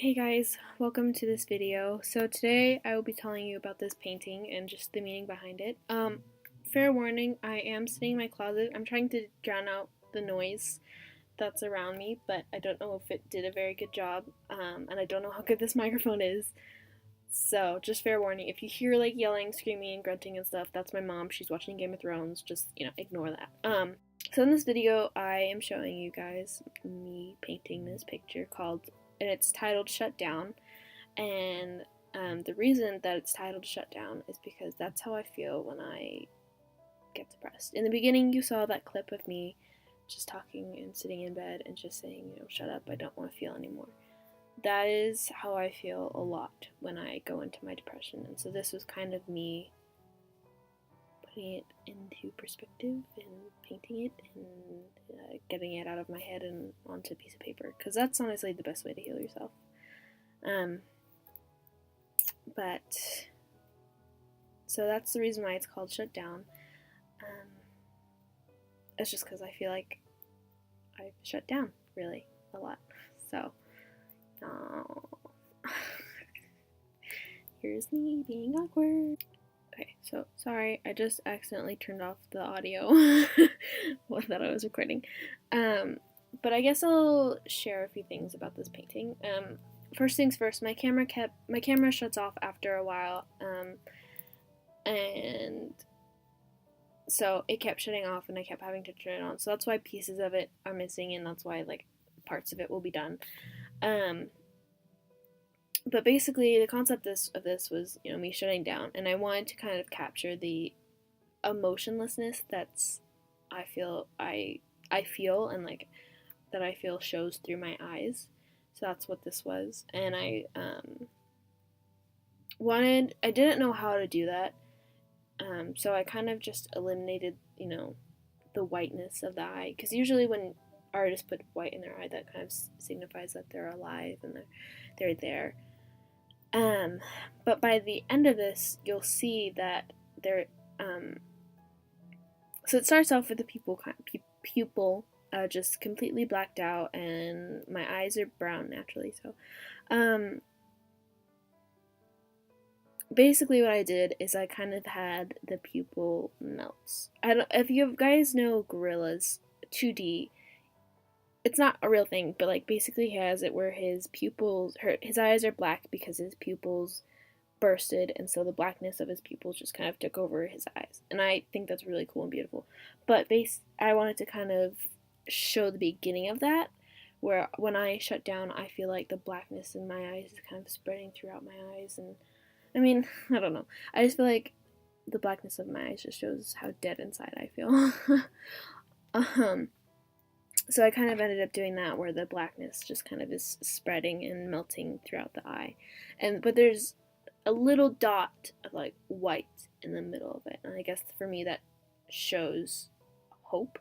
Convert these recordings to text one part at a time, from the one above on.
Hey guys, welcome to this video. So today I will be telling you about this painting and just the meaning behind it. Fair warning, I am sitting in my closet. I'm trying to drown out the noise that's around me, but I don't know if it did a very good job, and I don't know how good this microphone is. So just fair warning, if you hear like yelling, screaming, and grunting and stuff, that's my mom. She's watching Game of Thrones. Just, ignore that. So in this video, I am showing you guys me painting this picture and it's titled Shut Down. And the reason that it's titled Shut Down is because that's how I feel when I get depressed. In the beginning, you saw that clip of me just talking and sitting in bed and just saying, shut up, I don't want to feel anymore. That is how I feel a lot when I go into my depression. And so this was kind of me putting it into perspective and painting it and getting it out of my head and onto a piece of paper, because that's honestly the best way to heal yourself. But so that's the reason why it's called Shut Down. It's just because I feel like I've shut down really a lot. So here's me being awkward. Okay, so sorry, I just accidentally turned off the audio that I was recording. But I guess I'll share a few things about this painting. First things first, my camera shuts off after a while, and so it kept shutting off, and I kept having to turn it on. So that's why pieces of it are missing, and that's why like parts of it will be done. But basically, the concept of this was, me shutting down, and I wanted to kind of capture the emotionlessness I feel and like that I feel shows through my eyes. So that's what this was, and I didn't know how to do that, so I kind of just eliminated, the whiteness of the eye, because usually when artists put white in their eye, that kind of signifies that they're alive and they're there. But by the end of this, you'll see that they're, so it starts off with the pupil just completely blacked out, and my eyes are brown naturally. So, basically what I did is I kind of had the pupil melts. I don't, if you guys know Gorillaz 2D, it's not a real thing, but like basically he has it where his eyes are black because his pupils bursted, and so the blackness of his pupils just kind of took over his eyes. And I think that's really cool and beautiful. But I wanted to kind of show the beginning of that, where when I shut down, I feel like the blackness in my eyes is kind of spreading throughout my eyes. And I mean, I don't know. I just feel like the blackness of my eyes just shows how dead inside I feel. So I kind of ended up doing that, where the blackness just kind of is spreading and melting throughout the eye. But there's a little dot of like white in the middle of it. And I guess for me that shows hope,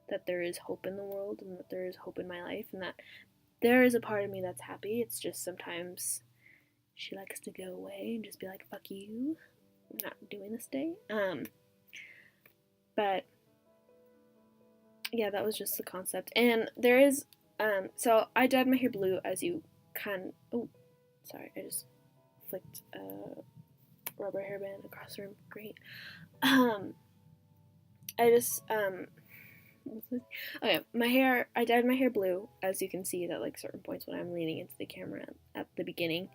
that there is hope in the world, and that there is hope in my life, and that there is a part of me that's happy. It's just sometimes she likes to go away and just be like, fuck you, I'm not doing this day. But yeah, that was just the concept. And there is, so I dyed my hair blue, as you oh, sorry, I just flicked a rubber hairband across the room. Great. Okay, I dyed my hair blue, as you can see at like certain points when I'm leaning into the camera at the beginning.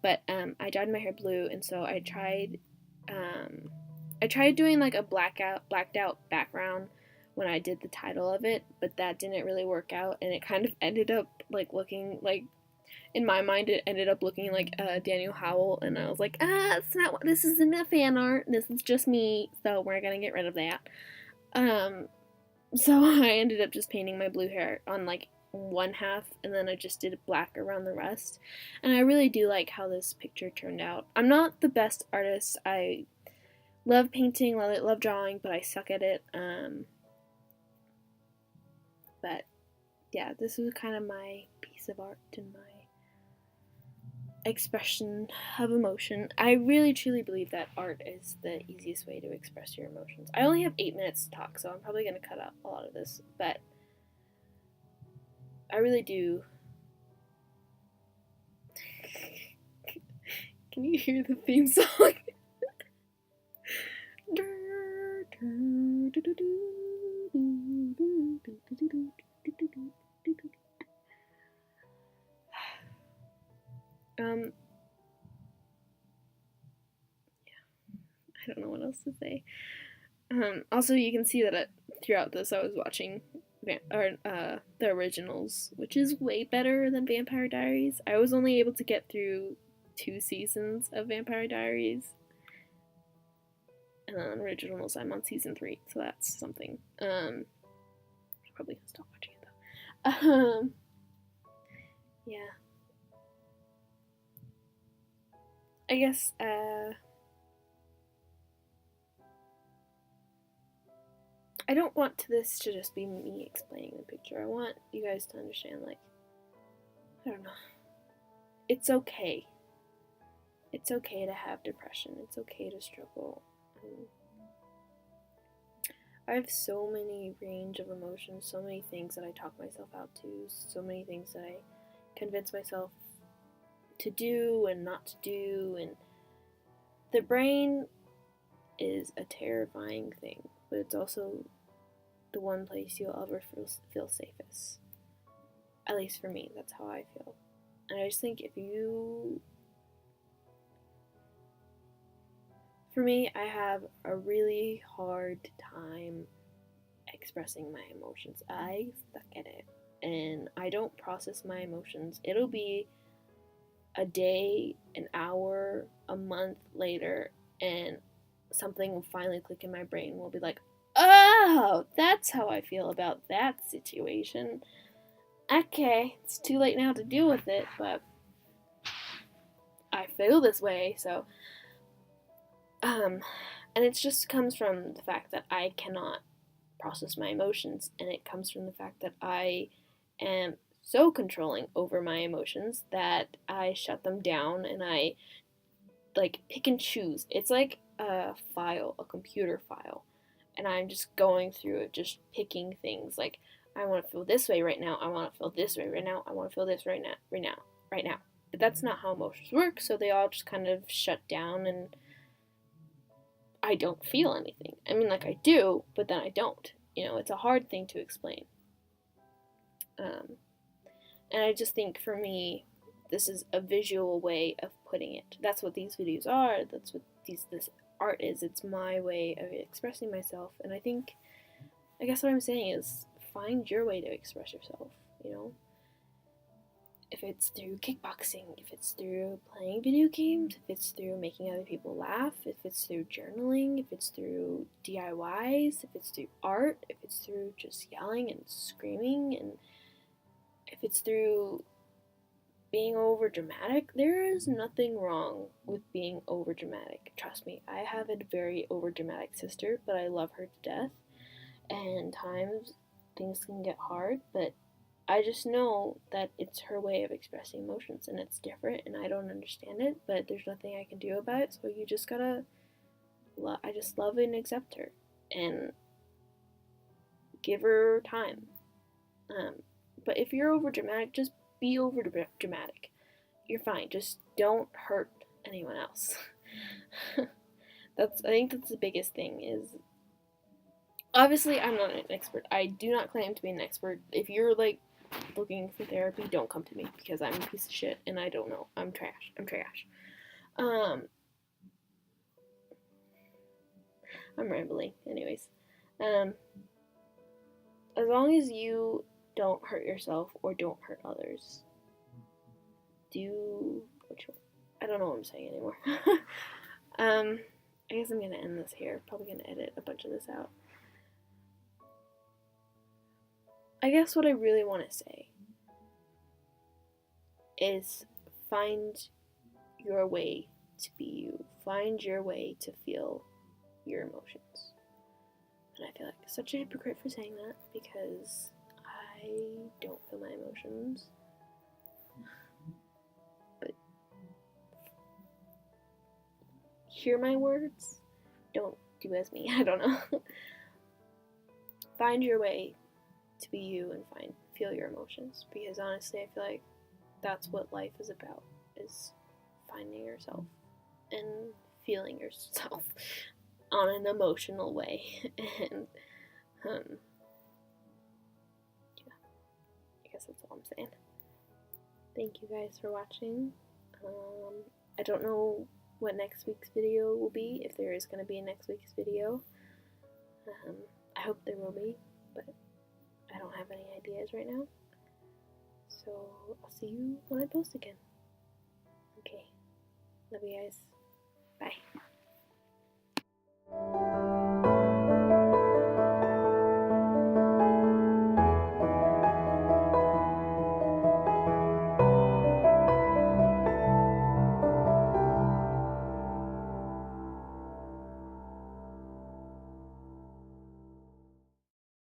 But I dyed my hair blue, and so I tried doing like a blacked out background when I did the title of it, but that didn't really work out, and it kind of ended up like looking like, in my mind, it ended up looking like Daniel Howell, and I was like, this isn't a fan art, this is just me, so we're gonna get rid of that. So I ended up just painting my blue hair on like one half, and then I just did black around the rest, and I really do like how this picture turned out. I'm not the best artist. I love painting, love drawing, but I suck at it. But yeah, this was kind of my piece of art and my expression of emotion. I really truly believe that art is the easiest way to express your emotions. I only have 8 minutes to talk, so I'm probably going to cut out a lot of this, but I really do Can you hear the theme song? I don't know what else to say. Also, you can see that throughout this, I was watching the originals, which is way better than Vampire Diaries. I was only able to get through 2 seasons of Vampire Diaries, and then originals, I'm on season 3, so that's something. I'm probably gonna stop watching it though. Yeah. I guess, I don't want this to just be me explaining the picture. I want you guys to understand, like, I don't know. It's okay. It's okay to have depression. It's okay to struggle. I have so many range of emotions, so many things that I talk myself out to, so many things that I convince myself to do and not to do, and the brain is a terrifying thing, but it's also the one place you'll ever feel safest. At least for me, that's how I feel. And I just think for me, I have a really hard time expressing my emotions. I suck at it, and I don't process my emotions. It'll be a day, an hour, a month later, and something will finally click in my brain. Will be like, oh, that's how I feel about that situation. Okay, it's too late now to deal with it, but I feel this way, so and it just comes from the fact that I cannot process my emotions, and it comes from the fact that I am so controlling over my emotions that I shut them down and I like pick and choose. It's like a file, a computer file, and I'm just going through it, just picking things like I want to feel this way right now. I want to feel this way right now. I want to feel this right now. But that's not how emotions work, so they all just kind of shut down and I don't feel anything. I mean, like I do, but then I don't. You know, it's a hard thing to explain. And I just think for me, this is a visual way of putting it. That's what these videos are. That's what this art is. It's my way of expressing myself. And I guess what I'm saying is find your way to express yourself, you know? If it's through kickboxing, if it's through playing video games, if it's through making other people laugh, if it's through journaling, if it's through DIYs, if it's through art, if it's through just yelling and screaming, and if it's through being over dramatic, there is nothing wrong with being over dramatic. Trust me, I have a very over dramatic sister, but I love her to death. And times things can get hard, but I just know that it's her way of expressing emotions and it's different and I don't understand it, but there's nothing I can do about it, so you just gotta, I just love and accept her and give her time. But if you're over dramatic, just be over dramatic. You're fine, just don't hurt anyone else. I think that's the biggest thing is, obviously I'm not an expert. I do not claim to be an expert. If you're like looking for therapy, don't come to me because I'm a piece of shit and I don't know. I'm trash. I'm rambling. Anyways, as long as you don't hurt yourself or don't hurt others, I don't know what I'm saying anymore. I guess I'm gonna end this here. Probably gonna edit a bunch of this out. I guess what I really want to say is find your way to be you. Find your way to feel your emotions. And I feel like such a hypocrite for saying that because I don't feel my emotions. But hear my words. Don't do as me. I don't know. Find your way to be you and feel your emotions, because honestly I feel like that's what life is about, is finding yourself. and feeling yourself on an emotional way. And yeah, I guess that's all I'm saying. Thank you guys for watching. I don't know what next week's video will be, if there is going to be a next week's video. I hope there will be, but I don't have any ideas right now. So I'll see you when I post again. Okay. Love you guys. Bye.